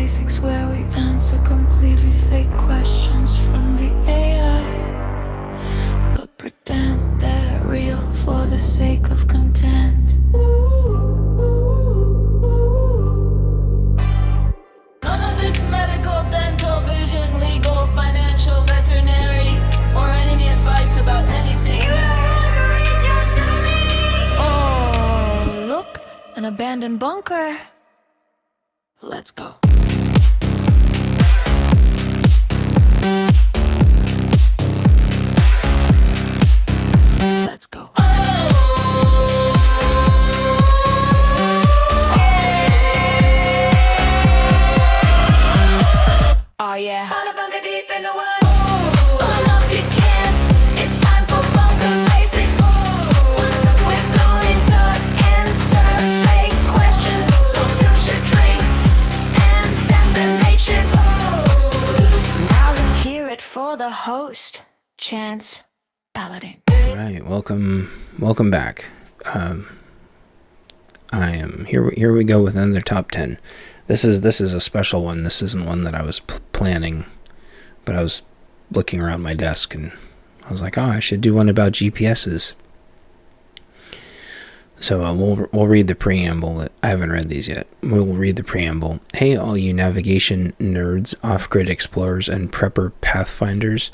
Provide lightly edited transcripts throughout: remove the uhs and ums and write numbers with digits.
basics where we answer completely fake questions from the AI, but pretend they're real for the sake of content. None of this medical, dental, vision, legal, financial, veterinary, or any advice about anything. Oh, look, an abandoned bunker. Let's go. Let's go. Oh yeah. Find a bunker deep in the woods. Open up your cans. It's time for bunker basics. We're going to answer fake questions, future drinks, and examinations. Now let's hear it for the host, Chance Paladin. All right, welcome back. I am here we go with another top 10. This is a special one. This isn't one that I was planning, but I was looking around my desk and I was like, oh, I should do one about GPSs. So we'll read the preamble. I haven't read these yet. We'll read the preamble. Hey, all you navigation nerds, off-grid explorers, and prepper pathfinders.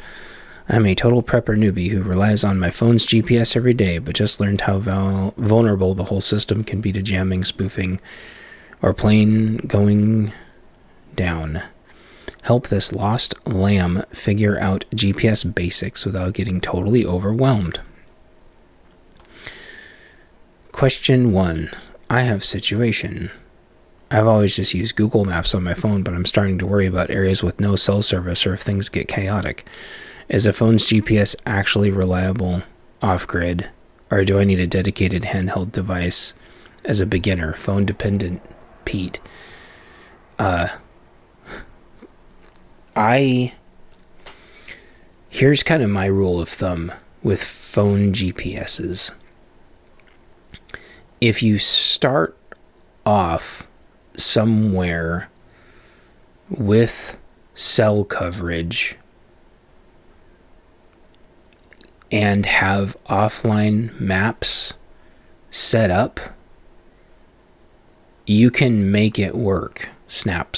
I'm a total prepper newbie who relies on my phone's GPS every day, but just learned how vulnerable the whole system can be to jamming, spoofing, or plain going down. Help this lost lamb figure out GPS basics without getting totally overwhelmed. Question 1. I have situation. I've always just used Google Maps on my phone, but I'm starting to worry about areas with no cell service or if things get chaotic. Is a phone's GPS actually reliable off-grid, or do I need a dedicated handheld device as a beginner, phone-dependent Pete? Here's kind of my rule of thumb with phone GPSs. If you start off somewhere with cell coverage and have offline maps set up, you can make it work. Snap.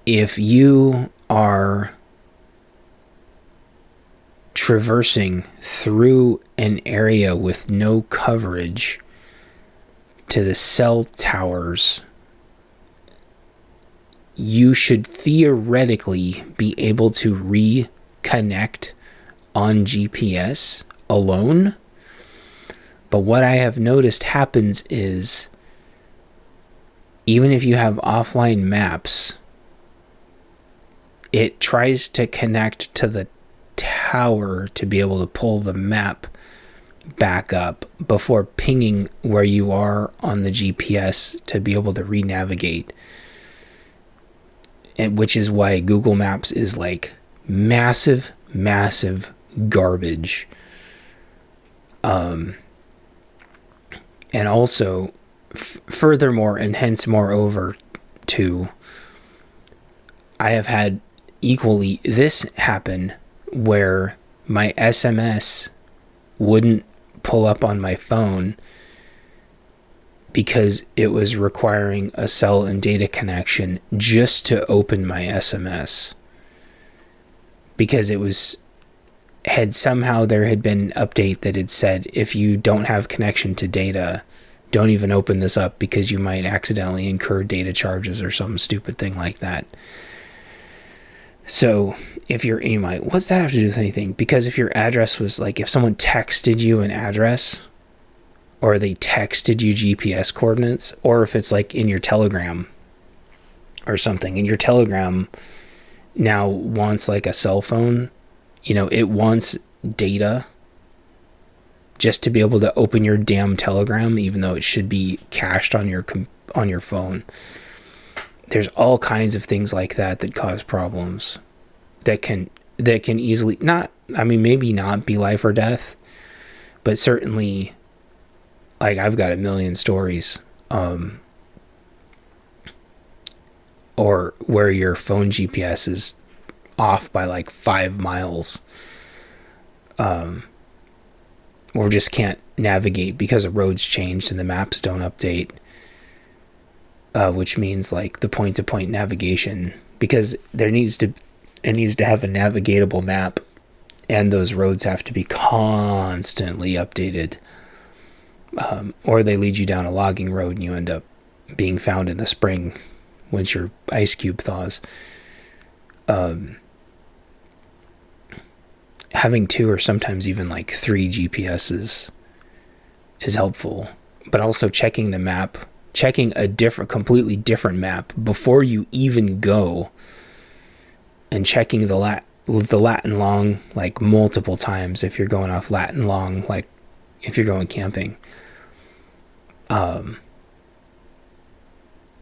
If you are traversing through an area with no coverage to the cell towers, you should theoretically be able to reconnect on GPS alone. But what I have noticed happens is, even if you have offline maps, it tries to connect to the tower to be able to pull the map back up before pinging where you are on the GPS to be able to re-navigate. And which is why Google Maps is like massive garbage. And also, furthermore, and hence moreover, too, I have had equally this happen where my SMS wouldn't pull up on my phone because it was requiring a cell and data connection just to open my SMS. Because it was... there had been an update that had said, if you don't have connection to data, don't even open this up because you might accidentally incur data charges or some stupid thing like that. So if your what's that have to do with anything? Because if your address was like, if someone texted you an address, or they texted you GPS coordinates, or if it's like in your Telegram or something, and your Telegram now wants like a cell phone, it wants data just to be able to open your damn Telegram, even though it should be cached on your phone. There's all kinds of things like that cause problems that can easily maybe not be life or death, but certainly, like, I've got a million stories or where your phone GPS is off by like 5 miles, or just can't navigate because the roads changed and the maps don't update, which means like the point-to-point navigation, because it needs to have a navigatable map, and those roads have to be constantly updated, or they lead you down a logging road and you end up being found in the spring once your ice cube thaws. Having 2 or sometimes even like 3 GPSs is helpful, but also checking the map, checking a completely different map before you even go, and checking the Latin long like multiple times if you're going off Latin long, like if you're going camping.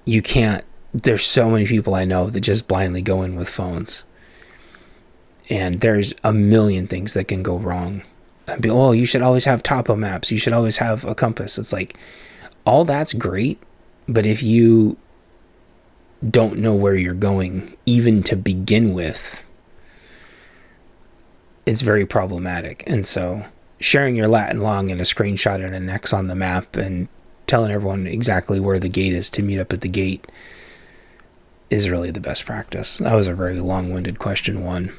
You can't, there's so many people I know that just blindly go in with phones, and there's a million things that can go wrong. I'd be, oh, you should always have topo maps, you should always have a compass. It's like, all that's great, but if you don't know where you're going, even to begin with, it's very problematic. And so sharing your Latin long and a screenshot and an X on the map and telling everyone exactly where the gate is to meet up at the gate is really the best practice. That was a very long-winded question 1.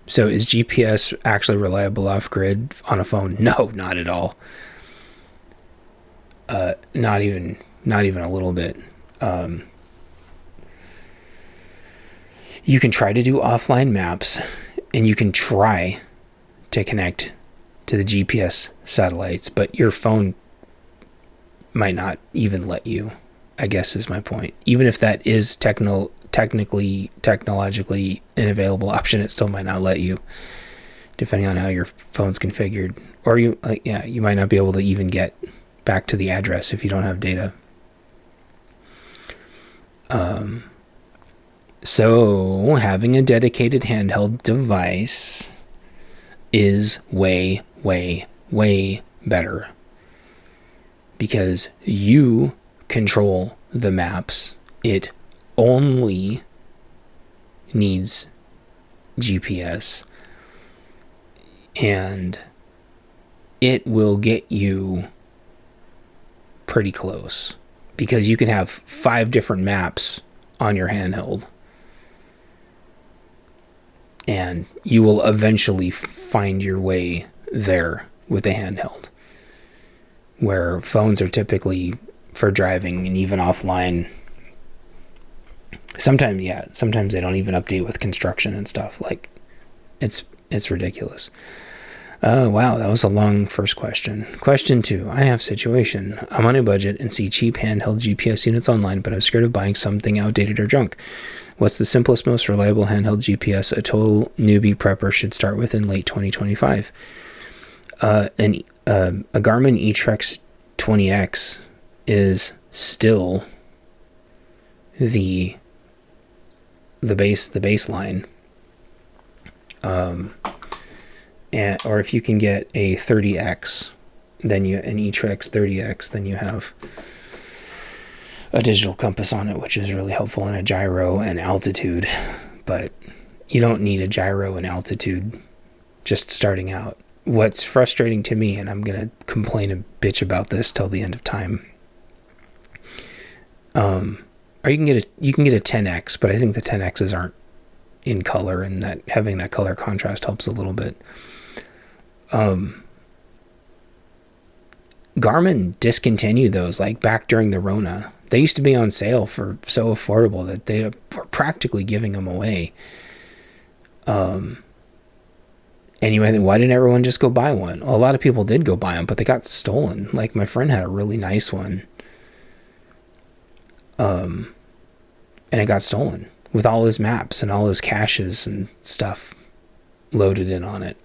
So is GPS actually reliable off-grid on a phone? No, not at all. Not even a little bit. You can try to do offline maps, and you can try to connect to the GPS satellites, but your phone might not even let you, I guess is my point. Even if that is technologically an available option, it still might not let you, depending on how your phone's configured. Or you might not be able to even get back to the address if you don't have data. So having a dedicated handheld device is way, way, way better, because you control the maps. It only needs GPS, and it will get you pretty close, because you can have 5 different maps on your handheld, and you will eventually find your way there with a handheld, where phones are typically for driving and even offline. Sometimes they don't even update with construction and stuff. Like, it's ridiculous. Wow, that was a long first question. Question 2. I have situation. I'm on a budget and see cheap handheld GPS units online, but I'm scared of buying something outdated or junk. What's the simplest, most reliable handheld GPS a total newbie prepper should start with in late 2025? A Garmin eTrex 20X is still the baseline. Or if you can get a 30X, then an eTrex 30X, then you have a digital compass on it, which is really helpful, and a gyro and altitude. But you don't need a gyro and altitude just starting out. What's frustrating to me, and I'm going to complain and bitch about this till the end of time, or you can get a 10X, but I think the 10Xs aren't in color, and that having that color contrast helps a little bit. Garmin discontinued those like back during the Rona. They used to be on sale for so affordable that they were practically giving them away. And you might think, why didn't everyone just go buy one? Well, a lot of people did go buy them, but they got stolen. Like, my friend had a really nice one. And it got stolen with all his maps and all his caches and stuff loaded in on it.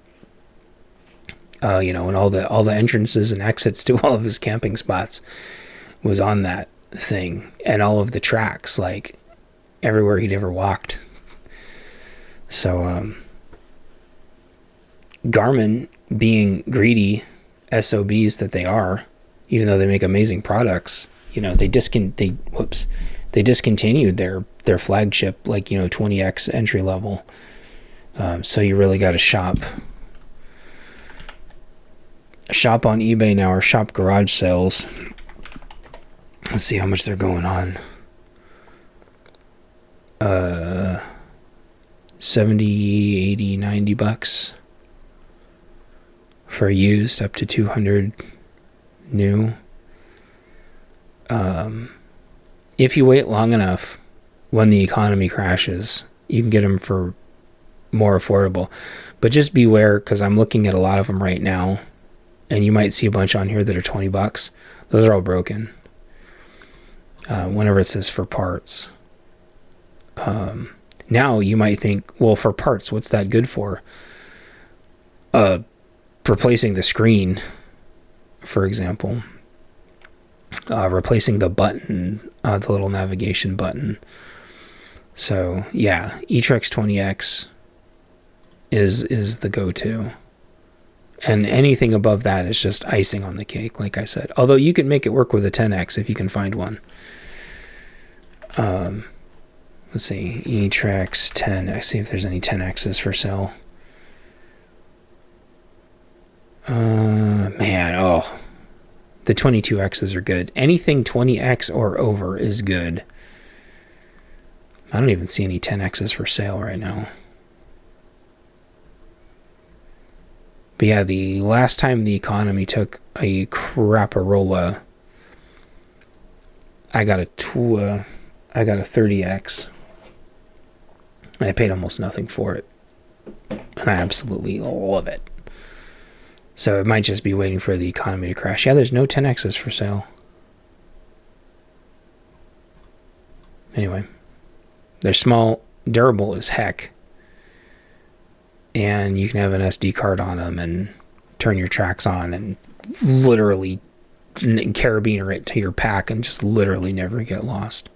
And all the entrances and exits to all of his camping spots was on that thing, and all of the tracks, like everywhere he'd ever walked. So Garmin, being greedy SOBs that they are, even though they make amazing products, they they discontinued their flagship, like, 20X entry level. So you really got to shop on eBay now, or shop garage sales. Let's see how much they're going on. 70, 80, 90 bucks for used, up to 200 new. If you wait long enough, when the economy crashes, you can get them for more affordable. But just beware, because I'm looking at a lot of them right now, and you might see a bunch on here that are 20 bucks. Those are all broken. Whenever it says for parts. Now you might think, well, for parts, what's that good for? Replacing the screen, for example. Replacing the button, the little navigation button. So yeah, eTrex 20X is the go-to. And anything above that is just icing on the cake, like I said. Although you can make it work with a 10X if you can find one. Let's see, eTrex 10X. See if there's any 10Xs for sale. The 22Xs are good. Anything 20X or over is good. I don't even see any 10Xs for sale right now. But yeah, the last time the economy took a craparola, I got a 30X. I paid almost nothing for it. And I absolutely love it. So it might just be waiting for the economy to crash. Yeah, there's no 10Xs for sale. Anyway, they're small, durable as heck. And you can have an SD card on them and turn your tracks on and literally carabiner it to your pack and just literally never get lost.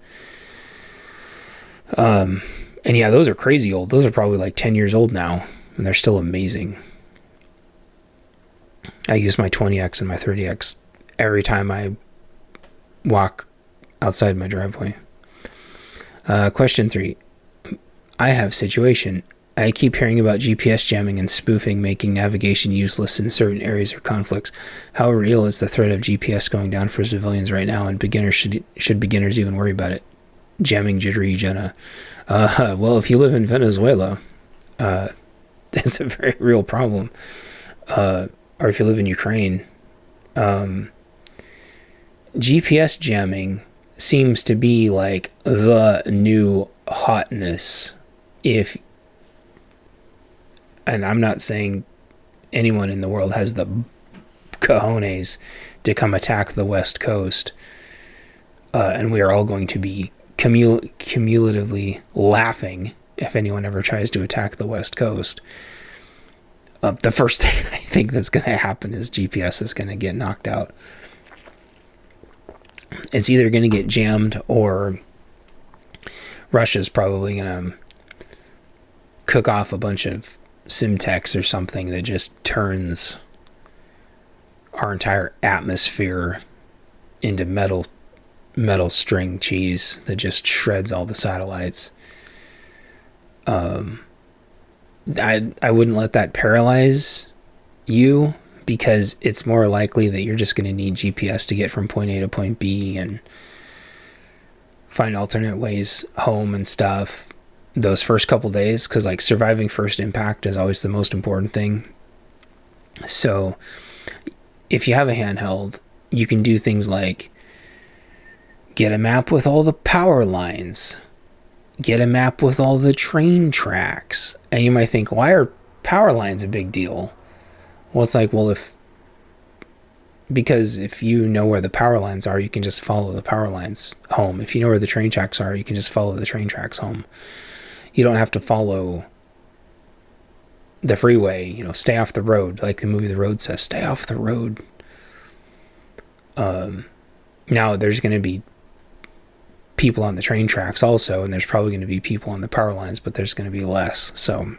And yeah, those are crazy old. Those are probably like 10 years old now, and they're still amazing. I use my 20X and my 30X every time I walk outside my driveway. Question 3. I have situation. I keep hearing about GPS jamming and spoofing, making navigation useless in certain areas or conflicts. How real is the threat of GPS going down for civilians right now, and beginners should beginners even worry about it? Jamming jittery Jenna. Well, if you live in Venezuela, it's a very real problem. Or if you live in Ukraine, GPS jamming seems to be like the new hotness. And I'm not saying anyone in the world has the cojones to come attack the West Coast, and we are all going to be cumulatively laughing if anyone ever tries to attack the West Coast. The first thing I think that's going to happen is GPS is going to get knocked out. It's either going to get jammed, or Russia's probably going to cook off a bunch of Simtex or something that just turns our entire atmosphere into metal string cheese that just shreds all the satellites. I wouldn't let that paralyze you, because it's more likely that you're just going to need GPS to get from point A to point B and find alternate ways home and stuff those first couple days, because like surviving first impact is always the most important thing. So if you have a handheld, you can do things like get a map with all the power lines, get a map with all the train tracks. And you might think, why are power lines a big deal? Well, it's like, because if you know where the power lines are, you can just follow the power lines home. If you know where the train tracks are, you can just follow the train tracks home. You don't have to follow the freeway, stay off the road. Like the movie The Road says, stay off the road. Now there's going to be people on the train tracks also, and there's probably going to be people on the power lines, but there's going to be less. So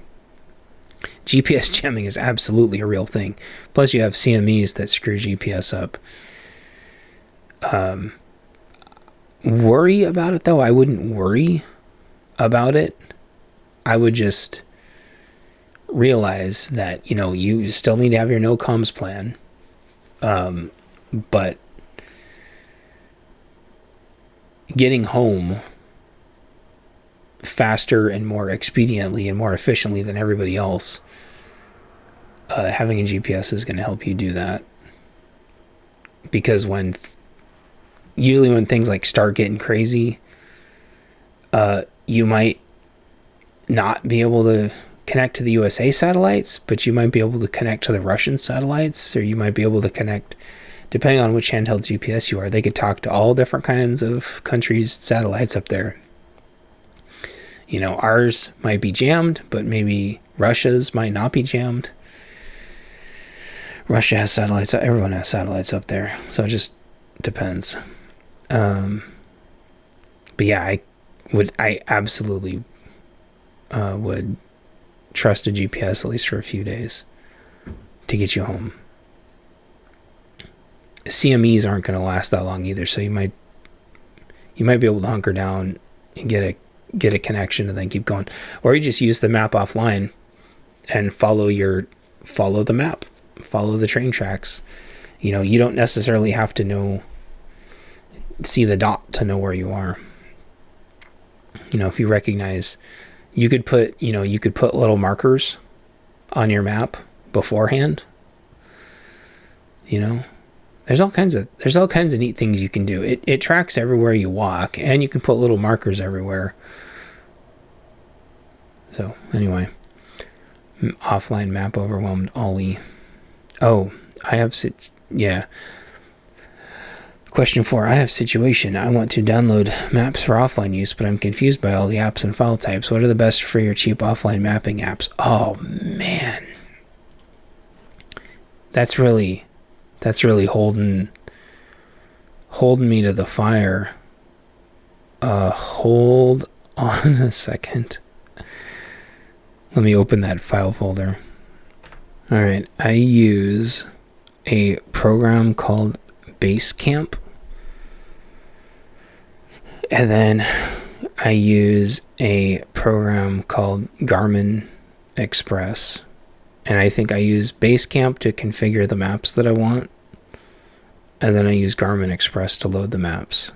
GPS jamming is absolutely a real thing. Plus you have CMEs that screw GPS up. worry about it, though. I wouldn't worry about it. I would just realize that, you know, you still need to have your no comms plan. But getting home faster and more expediently and more efficiently than everybody else, having a GPS is going to help you do that. Because usually when things like start getting crazy, you might not be able to connect to the USA satellites, but you might be able to connect to the Russian satellites, or you might be able to connect, depending on which handheld GPS you are. They could talk to all different kinds of countries' satellites up there. You know, ours might be jammed, but maybe Russia's might not be jammed. Russia has satellites. Everyone has satellites up there, so it just depends. But yeah, I absolutely would trust a GPS at least for a few days to get you home. CMEs aren't going to last that long either, so you might be able to hunker down and get a connection and then keep going, or you just use the map offline and follow the map, follow the train tracks. You know, you don't necessarily have to see the dot to know where you are. You know, if you recognize, you could put little markers on your map beforehand. You know, there's all kinds of neat things you can do. It tracks everywhere you walk, and you can put little markers everywhere. So anyway, offline map overwhelmed Ollie. Oh, Question 4. I have situation. I want to download maps for offline use, but I'm confused by all the apps and file types. What are the best free or cheap offline mapping apps? Oh, man. That's really holding me to the fire. Hold on a second. Let me open that file folder. All right. I use a program called Basecamp. And then I use a program called Garmin Express. And I think I use Basecamp to configure the maps that I want. And then I use Garmin Express to load the maps.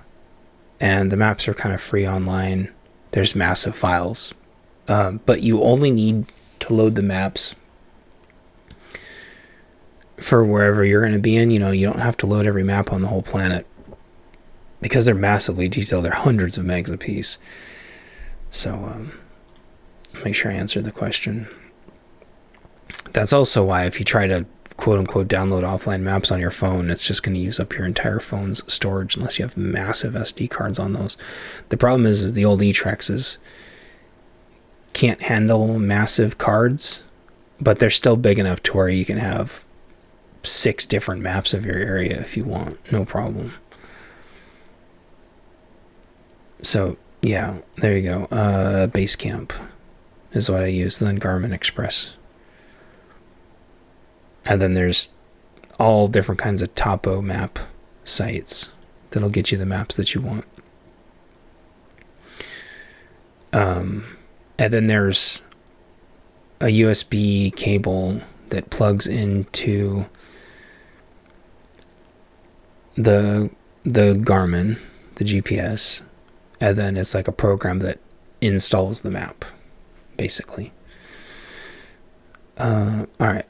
And the maps are kind of free online. There's massive files. But you only need to load the maps for wherever you're going to be in. You know, you don't have to load every map on the whole planet, because they're massively detailed. They're hundreds of megs a piece. So make sure I answer the question. That's also why if you try to quote-unquote download offline maps on your phone, it's just going to use up your entire phone's storage unless you have massive SD cards on those. The problem is the old eTrexes can't handle massive cards, but they're still big enough to where you can have 6 different maps of your area if you want. No problem. So, yeah, there you go. Basecamp is what I use. Then Garmin Express. And then there's all different kinds of topo map sites that'll get you the maps that you want. And then there's a USB cable that plugs into the Garmin, the GPS, and then it's like a program that installs the map, basically. All right.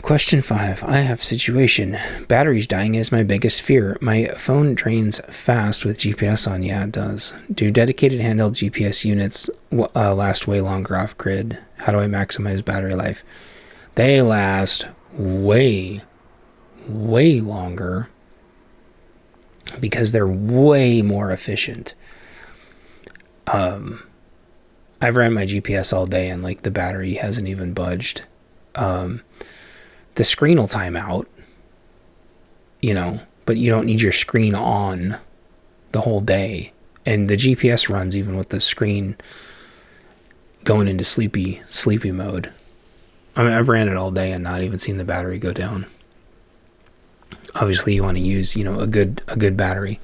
Question 5. I have situation. Batteries dying is my biggest fear. My phone drains fast with GPS on. Yeah, it does. Do dedicated handheld GPS units last way longer off grid? How do I maximize battery life? They last way longer because they're way more efficient. I've ran my GPS all day and like the battery hasn't even budged. The screen will time out, you know, but you don't need your screen on the whole day. And the GPS runs even with the screen going into sleepy mode. I mean, I've ran it all day and not even seen the battery go down. Obviously, you want to use, you know, a good battery.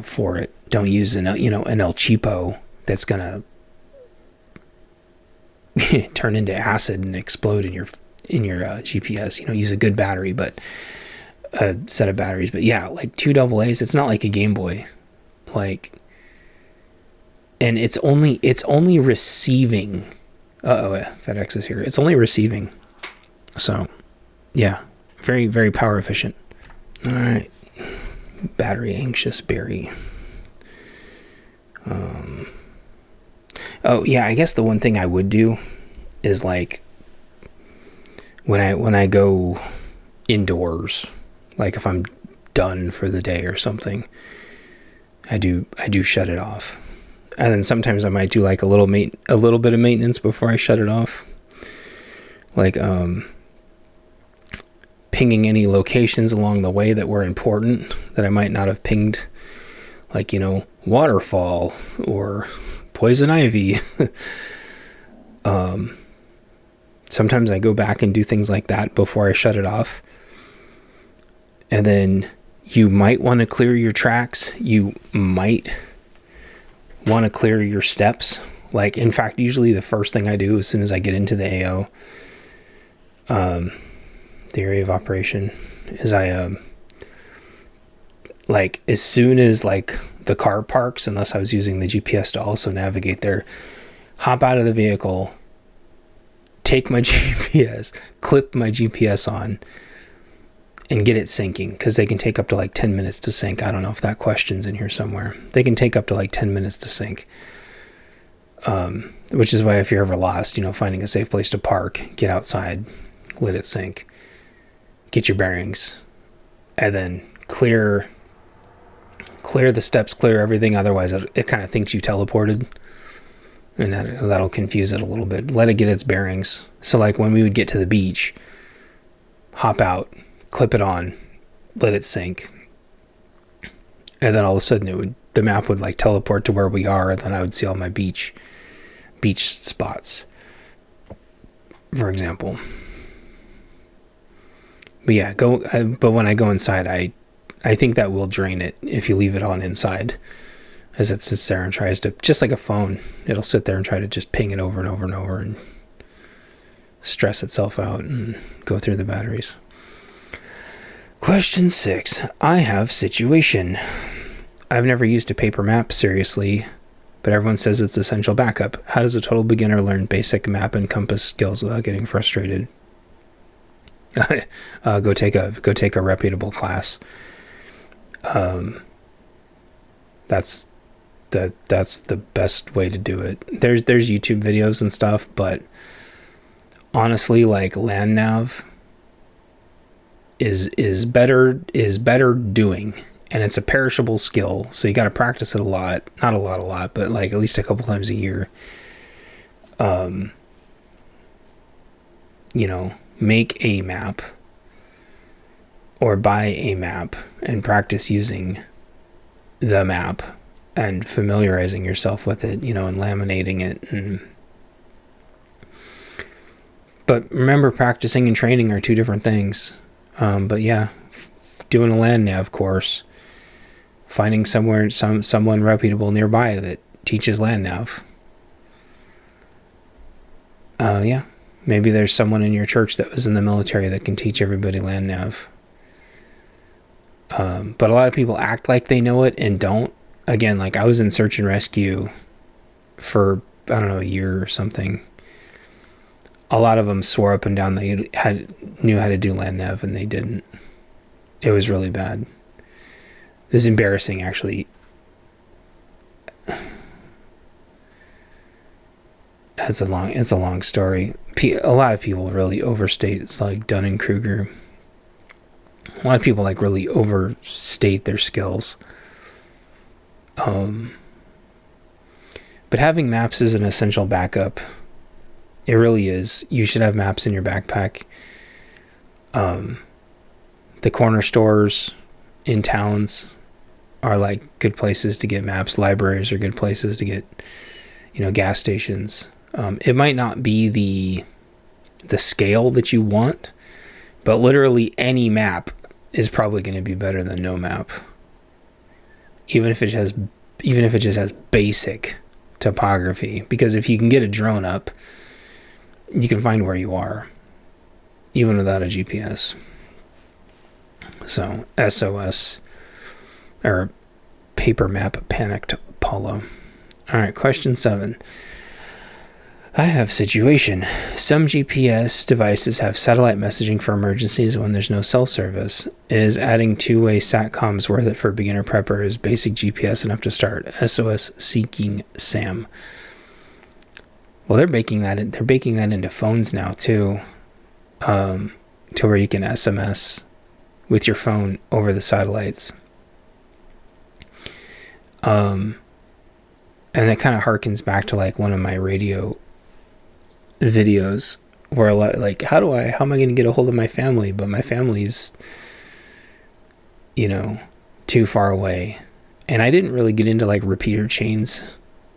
for it. Don't use an El Cheapo that's gonna turn into acid and explode in your GPS. Use a good battery, but a set of batteries. But yeah, like 2 AA's, it's not like a Game Boy, like, and it's only receiving. FedEx is here. It's only receiving. So yeah, very, very power efficient. All right, battery anxious Barry. Oh yeah, I guess the one thing I would do is, like, when I go indoors, like if I'm done for the day or something, I do shut it off. And then sometimes I might do like a little bit of maintenance before I shut it off. Like pinging any locations along the way that were important that I might not have pinged, like, waterfall or poison ivy. Sometimes I go back and do things like that before I shut it off. And then you might want to clear your tracks. You might want to clear your steps. Like, in fact, usually the first thing I do as soon as I get into the AO, the area of operation, is I like, as soon as like the car parks, unless I was using the GPS to also navigate there, hop out of the vehicle, take my GPS, clip my GPS on, and get it syncing, because they can take up to like 10 minutes to sync. I don't know if that question's in here somewhere. They can take up to like 10 minutes to sync. Which is why if you're ever lost, finding a safe place to park, get outside, let it sync, get your bearings, and then clear the steps, clear everything. Otherwise it kind of thinks you teleported, and that'll confuse it a little bit. Let it get its bearings. So like when we would get to the beach, hop out, clip it on, let it sync, and then all of a sudden the map would like teleport to where we are, and then I would see all my beach spots, for example. But yeah, but when I go inside, I think that will drain it if you leave it on inside, as it sits there and tries to, just like a phone, it'll sit there and try to just ping it over and over and over and stress itself out and go through the batteries. Question 6. I have situation. I've never used a paper map seriously, but everyone says it's essential backup. How does a total beginner learn basic map and compass skills without getting frustrated? Go take a reputable class. That's the best way to do it. There's YouTube videos and stuff, but honestly, like, land nav is better doing, and it's a perishable skill, so you got to practice it a lot. Not a lot, but like at least a couple times a year. Make a map or buy a map and practice using the map and familiarizing yourself with it, and laminating it. But remember, practicing and training are two different things. But yeah, doing a land nav course, finding someone reputable nearby that teaches land nav. Yeah, maybe there's someone in your church that was in the military that can teach everybody land nav. But a lot of people act like they know it and don't. Again, like, I was in search and rescue for, I don't know, a year or something. A lot of them swore up and down they knew how to do land nav, and they didn't. It was really bad. It was embarrassing, actually. It's a long story. A lot of people really overstate. It's like Dunning-Kruger. A lot of people like really overstate their skills. But having maps is an essential backup. It really is. You should have maps in your backpack. The corner stores in towns are like good places to get maps. Libraries are good places to get, gas stations. It might not be the scale that you want, but literally any map is probably going to be better than no map. even if it just has basic topography, because if you can get a drone up, you can find where you are even without a GPS. So SOS, or paper map panicked Paulo. All right, question 7. I have situation. Some GPS devices have satellite messaging for emergencies when there's no cell service. Is adding two-way SATCOMs worth it for beginner prepper? Is basic GPS enough to start? SOS seeking Sam. Well, they're baking that into phones now too, to where you can SMS with your phone over the satellites. And that kind of harkens back to like one of my radio videos where like how am I going to get a hold of my family, but my family's too far away. And I didn't really get into like repeater chains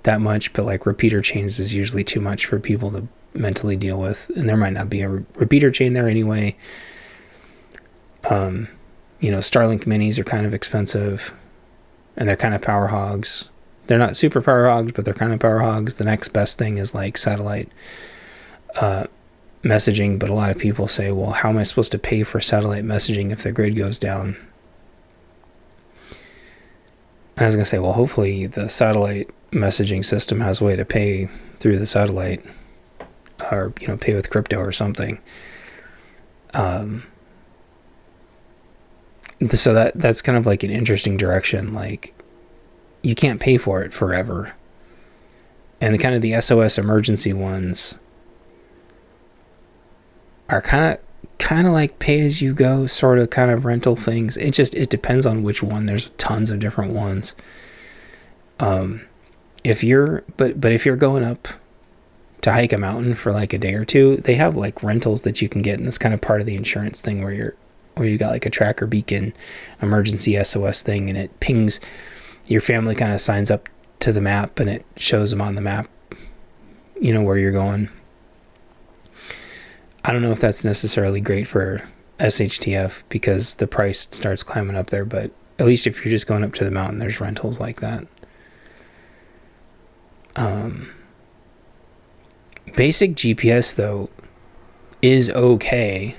that much, but like repeater chains is usually too much for people to mentally deal with, and there might not be a repeater chain there anyway. Starlink minis are kind of expensive, and they're kind of power hogs. They're not super power hogs, but they're kind of power hogs. The next best thing is like satellite messaging, but a lot of people say, well, how am I supposed to pay for satellite messaging if the grid goes down? I was going to say, well, hopefully the satellite messaging system has a way to pay through the satellite, or pay with crypto or something. So that's kind of like an interesting direction. Like, you can't pay for it forever, and the SOS emergency ones are kind of like pay as you go sort of kind of rental things. It depends on which one. There's tons of different ones. If you're going up to hike a mountain for like a day or two, they have like rentals that you can get, and it's kind of part of the insurance thing where you got like a tracker beacon emergency SOS thing, and it pings your family, kind of signs up to the map, and it shows them on the map where you're going. I don't know if that's necessarily great for SHTF because the price starts climbing up there, but at least if you're just going up to the mountain, there's rentals like that. Basic GPS though is okay.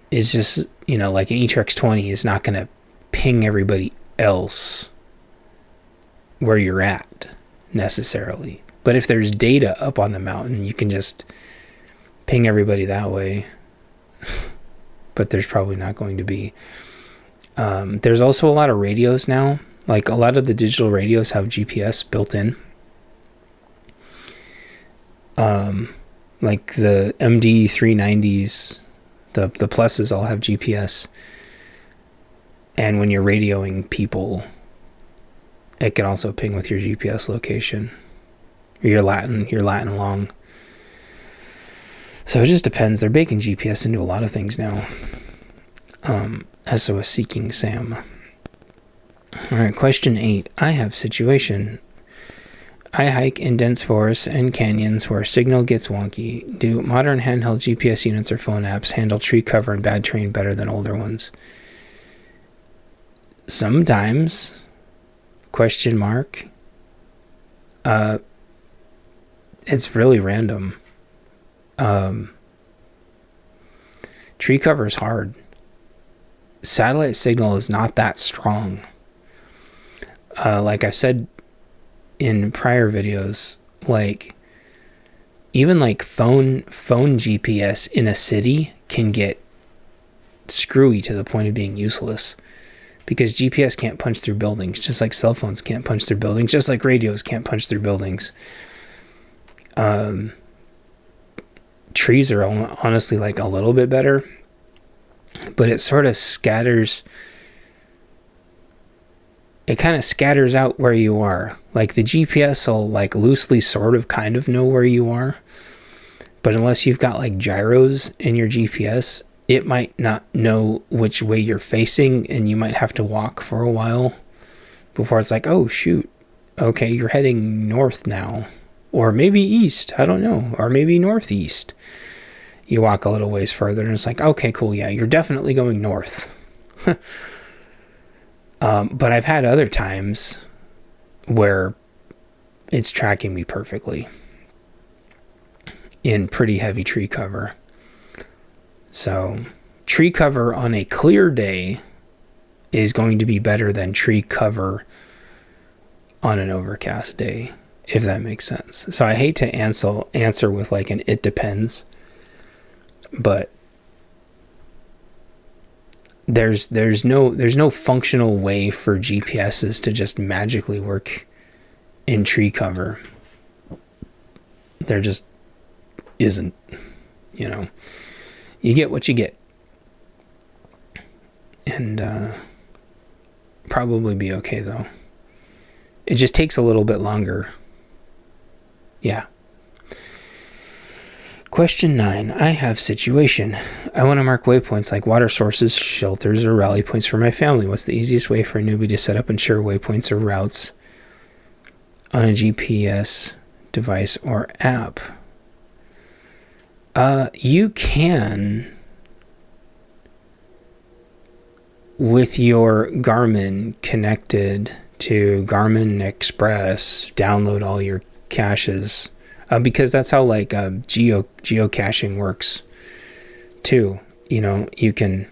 It's just, like an E-Trex 20 is not going to ping everybody else where you're at necessarily. But if there's data up on the mountain, you can just ping everybody that way. But there's probably not going to be. There's also a lot of radios now. Like a lot of the digital radios have GPS built in. Like the MD390s, the pluses all have GPS. And when you're radioing people, it can also ping with your GPS location. Or your Latin along. So it just depends. They're baking GPS into a lot of things now. SOS seeking Sam. Alright, question 8. I have situation. I hike in dense forests and canyons where signal gets wonky. Do modern handheld GPS units or phone apps handle tree cover and bad terrain better than older ones? Sometimes. Question mark. It's really random. Tree cover is hard. Satellite signal is not that strong. Like I said in prior videos, like even like phone GPS in a city can get screwy to the point of being useless, because GPS can't punch through buildings, just like cell phones can't punch through buildings, just like radios can't punch through buildings. Trees are honestly like a little bit better, but it sort of scatters. It kind of scatters out where you are. Like the GPS will like loosely sort of kind of know where you are, but unless you've got like gyros in your GPS, it might not know which way you're facing, and you might have to walk for a while before it's like, oh shoot, okay, you're heading north now. Or maybe east, I don't know. Or maybe northeast. You walk a little ways further and it's like, okay, cool, yeah, you're definitely going north. But I've had other times where it's tracking me perfectly in pretty heavy tree cover. So tree cover on a clear day is going to be better than tree cover on an overcast day, if that makes sense. So I hate to answer with like an it depends, but there's no functional way for GPSs to just magically work in tree cover. There just isn't, you know. You get what you get. And probably be okay though. It just takes a little bit longer. Yeah. Question 9. I have situation. I want to mark waypoints like water sources, shelters, or rally points for my family. What's the easiest way for a newbie to set up and share waypoints or routes on a GPS device or app? You can, with your Garmin connected to Garmin Express, download all your caches, because that's how like geocaching works too. You know, you can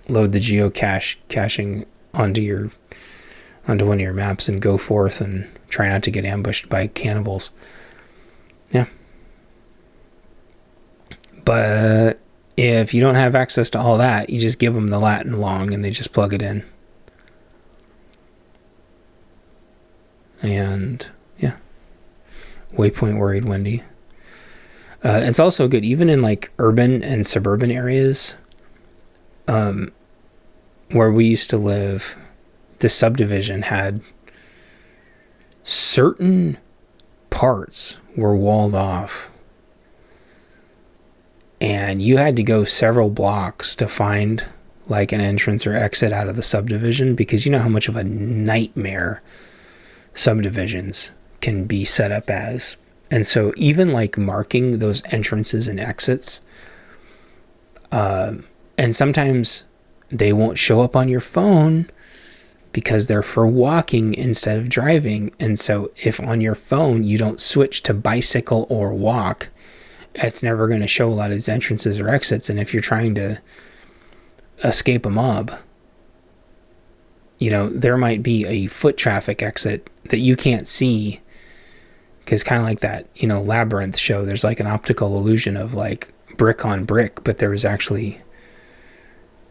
load the caching onto one of your maps and go forth and try not to get ambushed by cannibals. Yeah. But if you don't have access to all that, you just give them the Latin long and they just plug it in. And yeah. Waypoint worried Wendy. It's also good even in like urban and suburban areas where we used to live. The subdivision had certain parts were walled off. And you had to go several blocks to find like an entrance or exit out of the subdivision, because you know how much of a nightmare subdivisions can be set up as. And so even like marking those entrances and exits, and sometimes they won't show up on your phone because they're for walking instead of driving. And so if on your phone you don't switch to bicycle or walk, it's never going to show a lot of these entrances or exits. And if you're trying to escape a mob, you know, there might be a foot traffic exit that you can't see, because kind of like that, you know, Labyrinth show, there's like an optical illusion of like brick on brick, but there was actually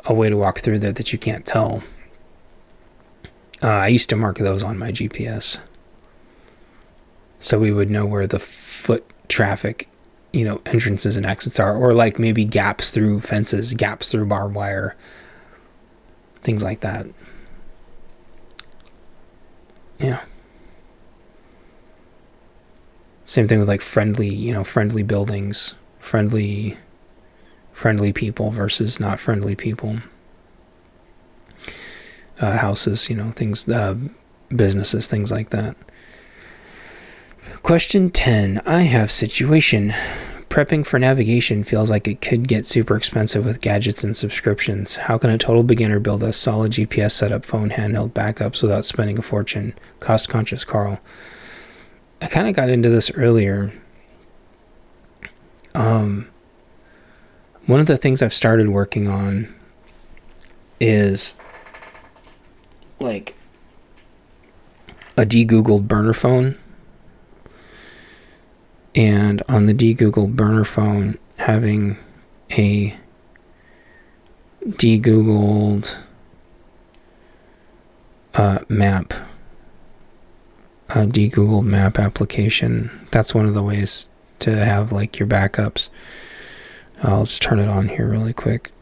a way to walk through there that you can't tell. I used to mark those on my GPS, so we would know where the foot traffic, you know, entrances and exits are, or like maybe gaps through fences, gaps through barbed wire, things like that. Yeah. Same thing with like friendly, you know, friendly buildings, friendly people versus not friendly people. Houses, you know, things, businesses, things like that. Question 10. I have situation. Prepping for navigation feels like it could get super expensive with gadgets and subscriptions. How can a total beginner build a solid GPS setup, phone, handheld backups without spending a fortune? Cost conscious Carl. I kind of got into this earlier. One of the things I've started working on is like a de-Googled burner phone. And on the de-Googled burner phone, having a de-Googled map, a de-Googled map application. That's one of the ways to have like your backups. Let's turn it on here really quick.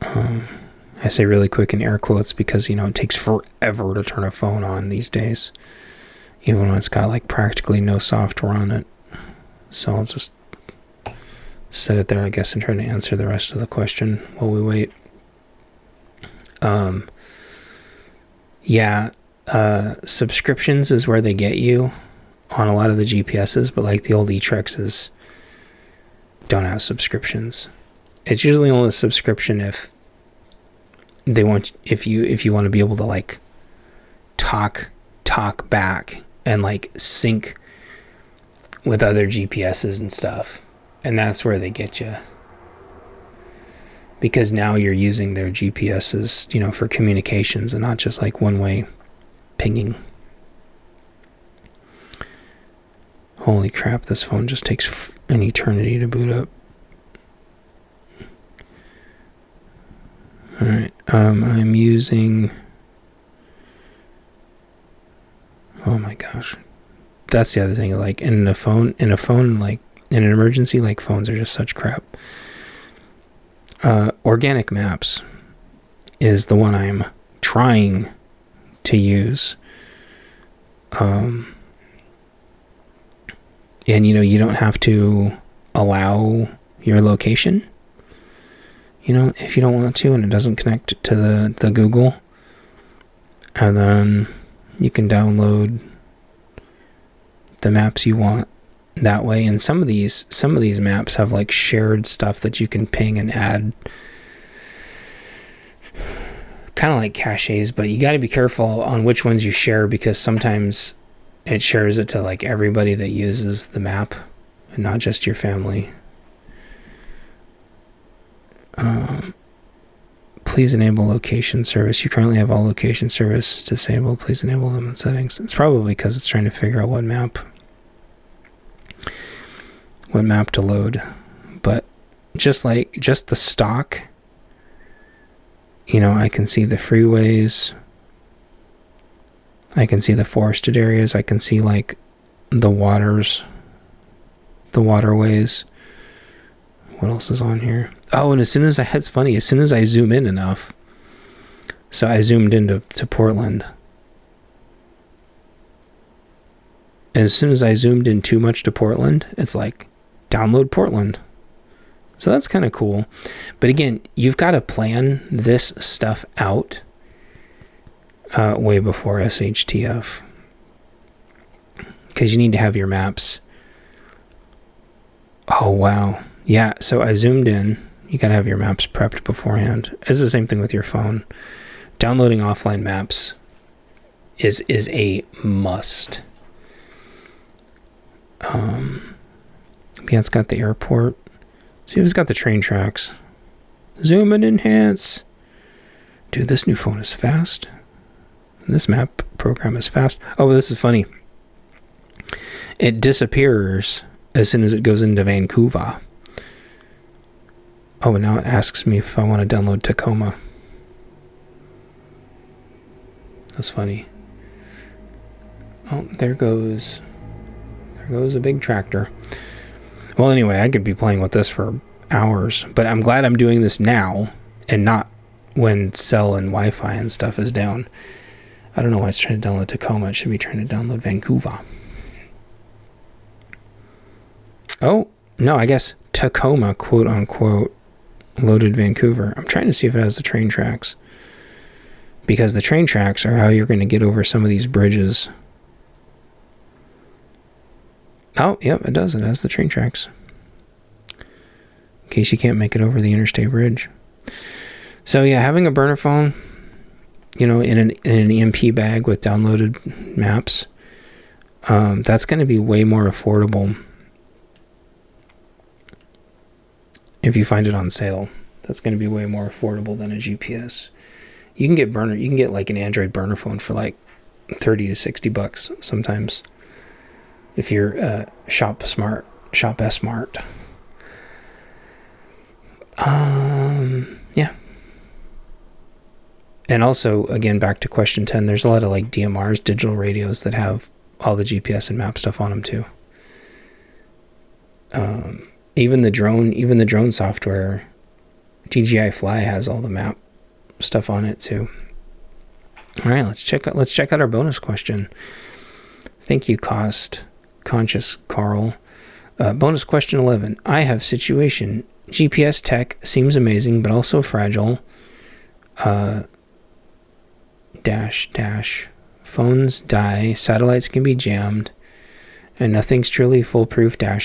I say really quick in air quotes because, you know, it takes forever to turn a phone on these days, even when it's got like practically no software on it. So I'll just set it there, I guess, and try to answer the rest of the question while we wait. Subscriptions is where they get you on a lot of the GPSs, but like the old E-Trexes don't have subscriptions. It's usually only a subscription if they want, if you want to be able to like talk back and like sync with other GPSs and stuff. And that's where they get you. Because now you're using their GPSs, you know, for communications and not just like one-way pinging. Holy crap, this phone just takes an eternity to boot up. Alright, I'm using... Oh my gosh. That's the other thing, like in a phone, like in an emergency, like phones are just such crap. Organic Maps is the one I'm trying to use. And you know, you don't have to allow your location, you know, if you don't want to, and it doesn't connect to the Google. And then you can download the maps you want that way. And some of these maps have like shared stuff that you can ping and add, kind of like caches, but you got to be careful on which ones you share, because sometimes it shares it to like everybody that uses the map and not just your family. Please enable location service. You currently have all location service disabled. Please enable them in settings. It's probably because it's trying to figure out what map to load. But just the stock, you know, I can see the freeways, I can see the forested areas, I can see like the waterways. What else is on here? Oh, and it's funny, as soon as I zoom in enough, so I zoomed into Portland. As soon as I zoomed in too much to Portland, it's like, download Portland. So that's kind of cool. But again, you've got to plan this stuff out way before SHTF. Because you need to have your maps. Oh, wow. Yeah, so I zoomed in. You got to have your maps prepped beforehand. It's the same thing with your phone. Downloading offline maps is a must. Yeah, it's got the airport. See if it's got the train tracks. Zoom and enhance. Dude, this new phone is fast. This map program is fast. Oh, this is funny. It disappears as soon as it goes into Vancouver. Oh, and now it asks me if I want to download Tacoma. That's funny. Oh, there goes a big tractor. Well, anyway, I could be playing with this for hours, but I'm glad I'm doing this now and not when cell and Wi-Fi and stuff is down. I don't know why it's trying to download Tacoma. It should be trying to download Vancouver. Oh, no, I guess Tacoma, quote unquote, loaded Vancouver. I'm trying to see if it has the train tracks, because the train tracks are how you're going to get over some of these bridges. Oh, yep, it does. It has the train tracks. In case you can't make it over the interstate bridge. So yeah, having a burner phone, you know, in an EMP bag with downloaded maps, that's going to be way more affordable if you find it on sale. That's going to be way more affordable than a GPS. You can get like an Android burner phone for like $30 to $60 sometimes. If you're shop S Smart. Yeah. And also, again, back to question 10, there's a lot of like DMRs, digital radios, that have all the GPS and map stuff on them too. Even the drone software, DJI Fly, has all the map stuff on it too. All right, let's check out our bonus question. Thank you, Conscious Carl. Bonus question 11. I have situation. GPS tech seems amazing, but also fragile. Phones die, satellites can be jammed, and nothing's truly foolproof. I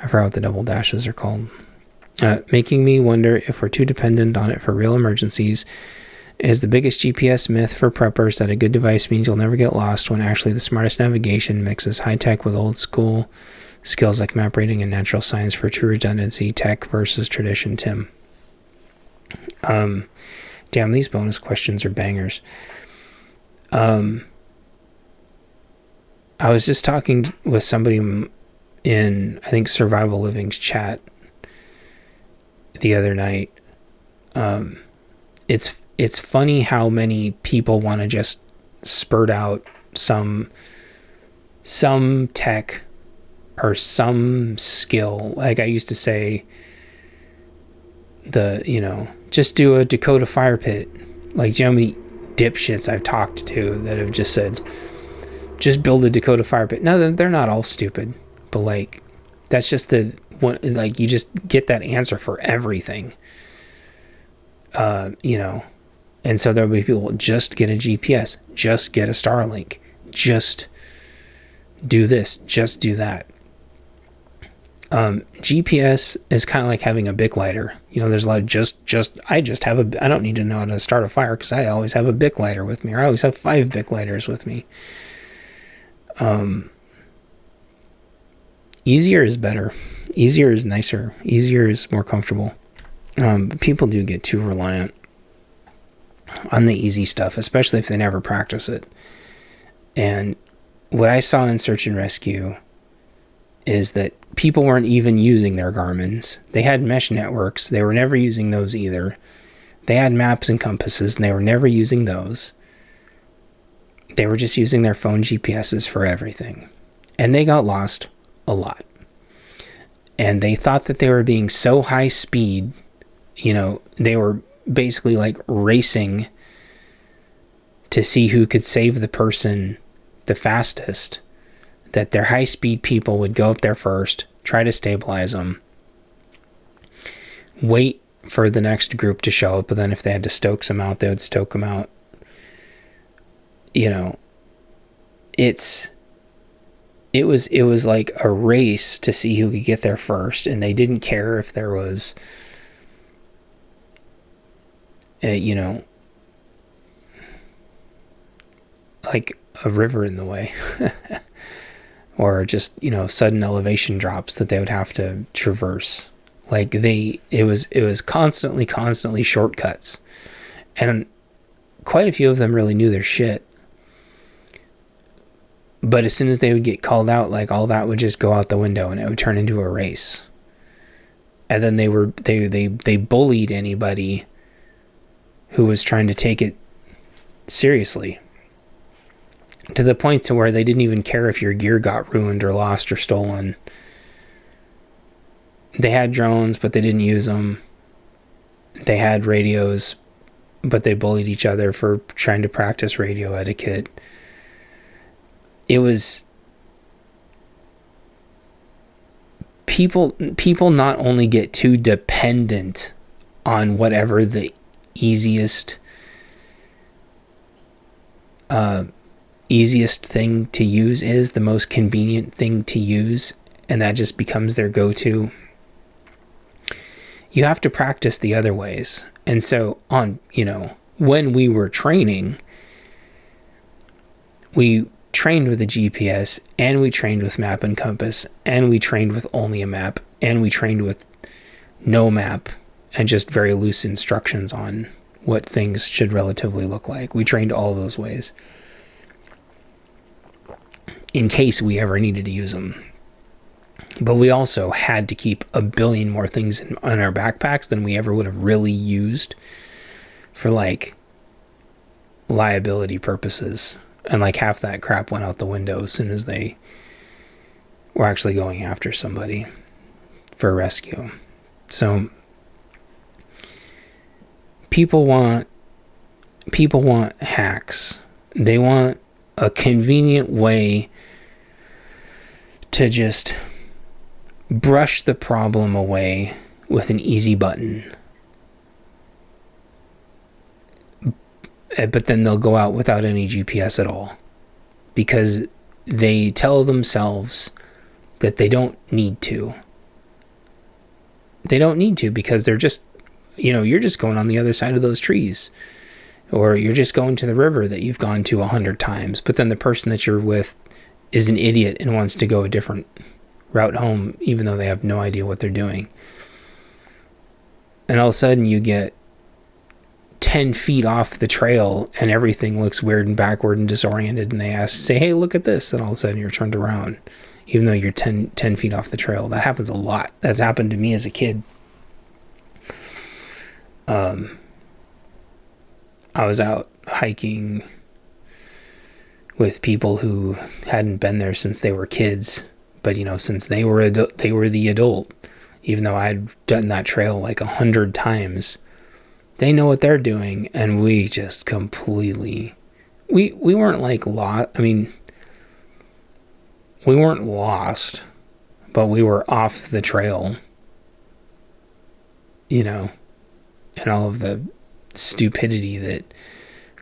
forgot what the double dashes are called. Making me wonder if we're too dependent on it for real emergencies. Is the biggest GPS myth for preppers that a good device means you'll never get lost, when actually the smartest navigation mixes high-tech with old-school skills like map reading and natural science for true redundancy? Tech versus tradition, Tim. Damn, these bonus questions are bangers. I was just talking with somebody in, I think, Survival Living's chat the other night. It's funny how many people want to just spurt out some tech or some skill. Like I used to say, just do a Dakota fire pit. Like, do you know how many dipshits I've talked to that have just said, just build a Dakota fire pit? No, they're not all stupid, but like, that's just the one. Like, you just get that answer for everything. And so there'll be people, just get a GPS, just get a Starlink, just do this, just do that. GPS is kind of like having a Bic lighter. There's a lot of I don't need to know how to start a fire because I always have a Bic lighter with me, or I always have 5 Bic lighters with me. Easier is better. Easier is nicer. Easier is more comfortable. People do get too reliant on the easy stuff, especially if they never practice it. And what I saw in search and rescue is that people weren't even using their Garmin's. They had mesh networks. They were never using those either. They had maps and compasses, and they were never using those. They were just using their phone GPSs for everything. And they got lost a lot. And they thought that they were being so high speed, they were basically like racing to see who could save the person the fastest, that their high-speed people would go up there first, try to stabilize them, wait for the next group to show up, but then if they had to stoke some out, they would stoke them out. It was like a race to see who could get there first, and they didn't care if there was like a river in the way or just, sudden elevation drops that they would have to traverse. Like it was constantly shortcuts, and quite a few of them really knew their shit. But as soon as they would get called out, like, all that would just go out the window and it would turn into a race. And then they bullied anybody who was trying to take it seriously, to the point to where they didn't even care if your gear got ruined or lost or stolen. They had drones, but they didn't use them. They had radios, but they bullied each other for trying to practice radio etiquette. It was people not only get too dependent on whatever the easiest thing to use is, the most convenient thing to use, and that just becomes their go-to. You have to practice the other ways. And so when we were training, we trained with a GPS, and we trained with map and compass, and we trained with only a map, and we trained with no map and just very loose instructions on what things should relatively look like. We trained all those ways in case we ever needed to use them. But we also had to keep a billion more things in our backpacks than we ever would have really used for like liability purposes. And like half that crap went out the window as soon as they were actually going after somebody for a rescue. So people want hacks. They want a convenient way to just brush the problem away with an easy button. But then they'll go out without any GPS at all, because they tell themselves that they don't need to. They don't need to, because they're just, you're just going on the other side of those trees, or you're just going to the river that you've gone to 100 times. But then the person that you're with is an idiot and wants to go a different route home, even though they have no idea what they're doing. And all of a sudden you get 10 feet off the trail and everything looks weird and backward and disoriented, and they say, hey, look at this, and all of a sudden you're turned around, even though you're 10 feet off the trail. That happens a lot. That's happened to me as a kid. I was out hiking with people who hadn't been there since they were kids, but since they were the adult, even though I'd done that trail like 100 times. They know what they're doing, and we just completely, we weren't like lost. I mean, we weren't lost, but we were off the trail, and all of the stupidity that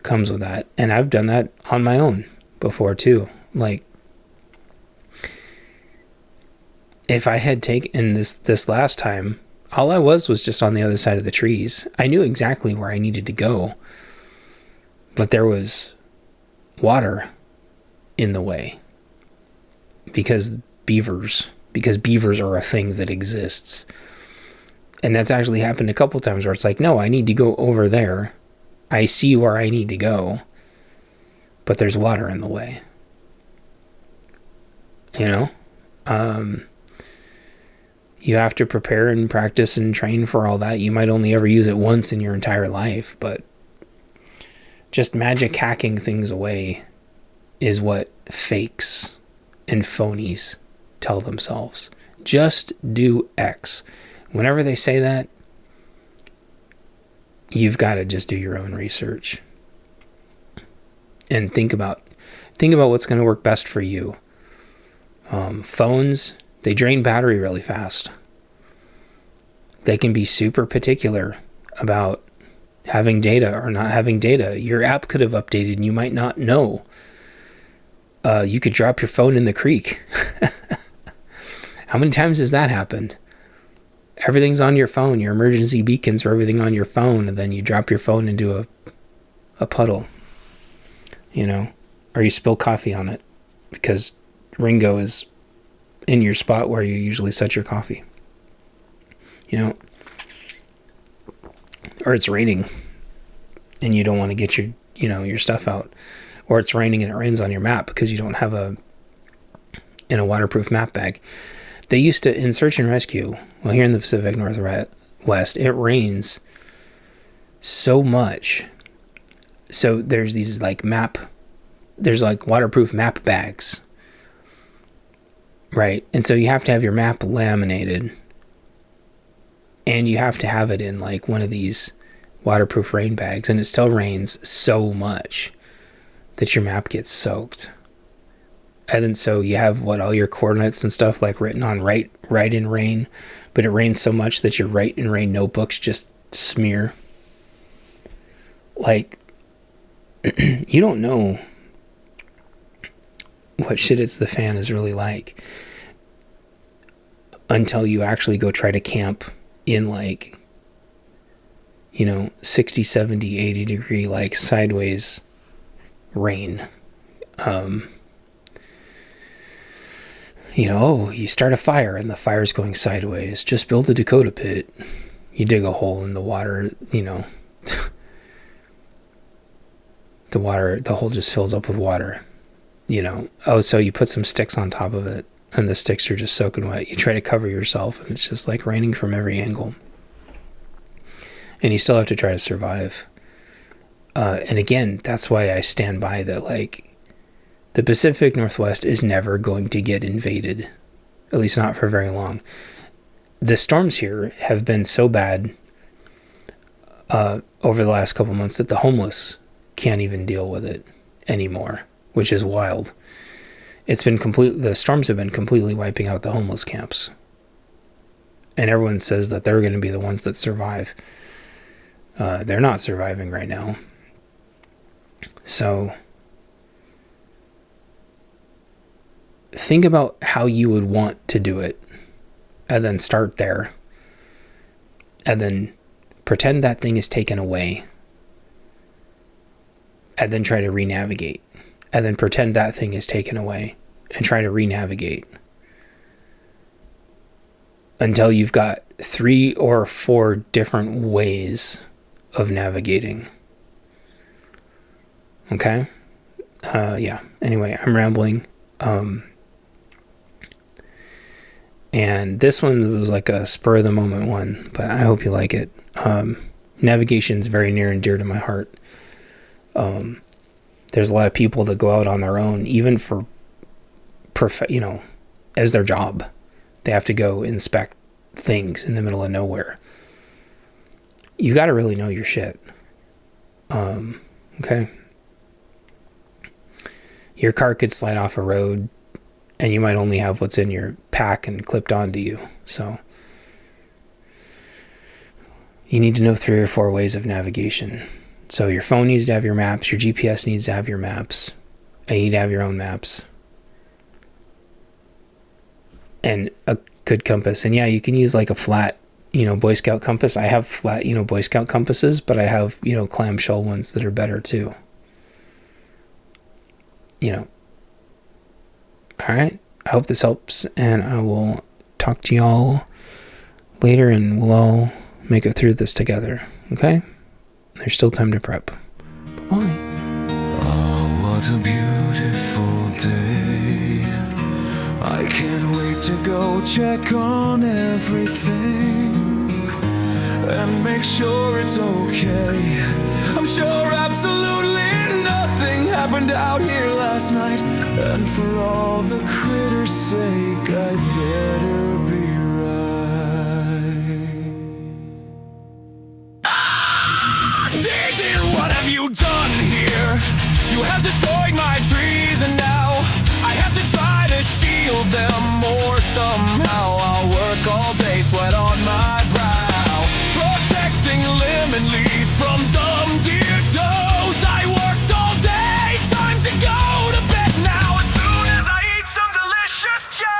comes with that. And I've done that on my own before too. Like, if I had taken this last time, all I was just on the other side of the trees. I knew exactly where I needed to go, but there was water in the way because beavers are a thing that exists. And that's actually happened a couple times where it's like, no, I need to go over there. I see where I need to go, but there's water in the way. You have to prepare and practice and train for all that. You might only ever use it once in your entire life, but just magic hacking things away is what fakes and phonies tell themselves. Just do X. Whenever they say that, you've got to just do your own research and think about what's going to work best for you. Phones, they drain battery really fast. They can be super particular about having data or not having data. Your app could have updated and you might not know. You could drop your phone in the creek. How many times has that happened? Everything's on your phone. Your emergency beacons are everything on your phone, and then you drop your phone into a puddle, or you spill coffee on it because Ringo is in your spot where you usually set your coffee, or it's raining and you don't want to get your stuff out, or it's raining and it rains on your map because you don't have a waterproof map bag. They used to, in search and rescue, well, here in the Pacific Northwest, it rains so much. So there's these there's waterproof map bags, right? And so you have to have your map laminated, and you have to have it in one of these waterproof rain bags, and it still rains so much that your map gets soaked. And then so you have all your coordinates and stuff written on write in rain, but it rains so much that your write in rain notebooks just smear. You don't know what shit it's the fan is really like until you actually go try to camp in 60, 70, 80 degree sideways rain. You start a fire and the fire's going sideways. Just build a Dakota pit. You dig a hole in the water, the hole just fills up with water. So you put some sticks on top of it and the sticks are just soaking wet. You try to cover yourself and it's just raining from every angle. And you still have to try to survive. And again, that's why I stand by that, the Pacific Northwest is never going to get invaded, at least not for very long. The storms here have been so bad over the last couple months that the homeless can't even deal with it anymore, which is wild. The storms have been completely wiping out the homeless camps. And everyone says that they're going to be the ones that survive. They're not surviving right now. So think about how you would want to do it and then start there. and then pretend that thing is taken away, and then try to re-navigate, and then pretend that thing is taken away and try to re-navigate until you've got 3 or 4 different ways of navigating. Okay? Yeah. Anyway, I'm rambling. And this one was like a spur of the moment one, but I hope you like it. Navigation is very near and dear to my heart. There's a lot of people that go out on their own, even for, as their job. They have to go inspect things in the middle of nowhere. You got to really know your shit. Okay? Your car could slide off a road, and you might only have what's in your pack and clipped onto you. So you need to know 3 or 4 ways of navigation. So your phone needs to have your maps. Your GPS needs to have your maps. And you need to have your own maps. And a good compass. And yeah, you can use like a flat, Boy Scout compass. I have flat, Boy Scout compasses, but I have, clamshell ones that are better too. All right. I hope this helps, and I will talk to y'all later, and we'll all make it through this together. Okay? There's still time to prep. Bye. Oh, what a beautiful day. I can't wait to go check on everything and make sure it's okay. I'm sure absolutely nothing happened out here last night, and for all the critters' sake, I better be right. Dear, what have you done here? You have destroyed my trees, and now I have to try to shield them, or somehow I'll work all day, sweat on my brow, protecting limb and leaf from dumb deer does. I worked all day, time to go to bed now, as soon as I eat some delicious chow.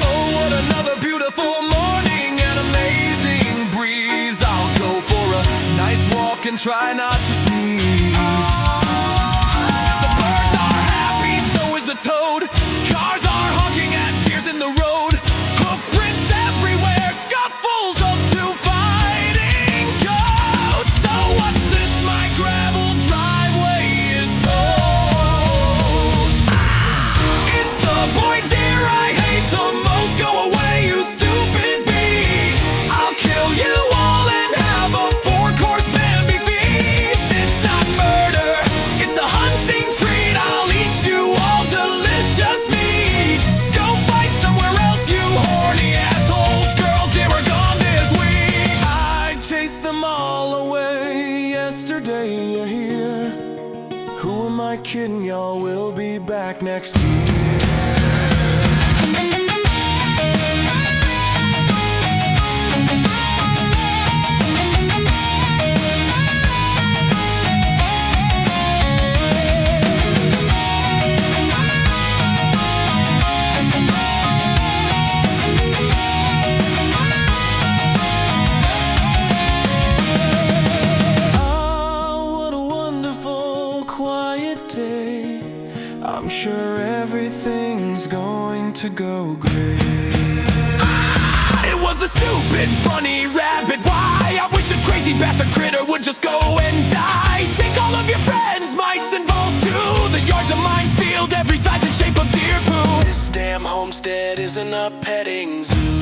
Oh, what another beautiful morning, an amazing breeze. I'll go for a nice walk and try not to sneeze. The birds are happy, so is the toad. Cars are honking at deers in the road. Hoof prints everywhere, scuffles of 2 fighting ghosts. So what's this? My gravel driveway is toast. It's the boy deer I hate the most. Go away, you stupid beast. I'll kill you all and have a 4-course Bambi feast. It's not murder, it's a hunting treat. I'll eat you all delicious meat. Go fight somewhere else, you horny assholes. Girl deer are gone this week. I chased them all away yesterday, you're here. Who am I kidding? Y'all will be back next year. Oh, what a wonderful quiet day. I'm sure everything's going to go great. It was the stupid bunny rabbit. Why? I wish the crazy bastard critter would just go and die. Take all of your friends, mice and voles too. The yard's a minefield, every size and shape of deer poo. This damn homestead isn't a petting zoo.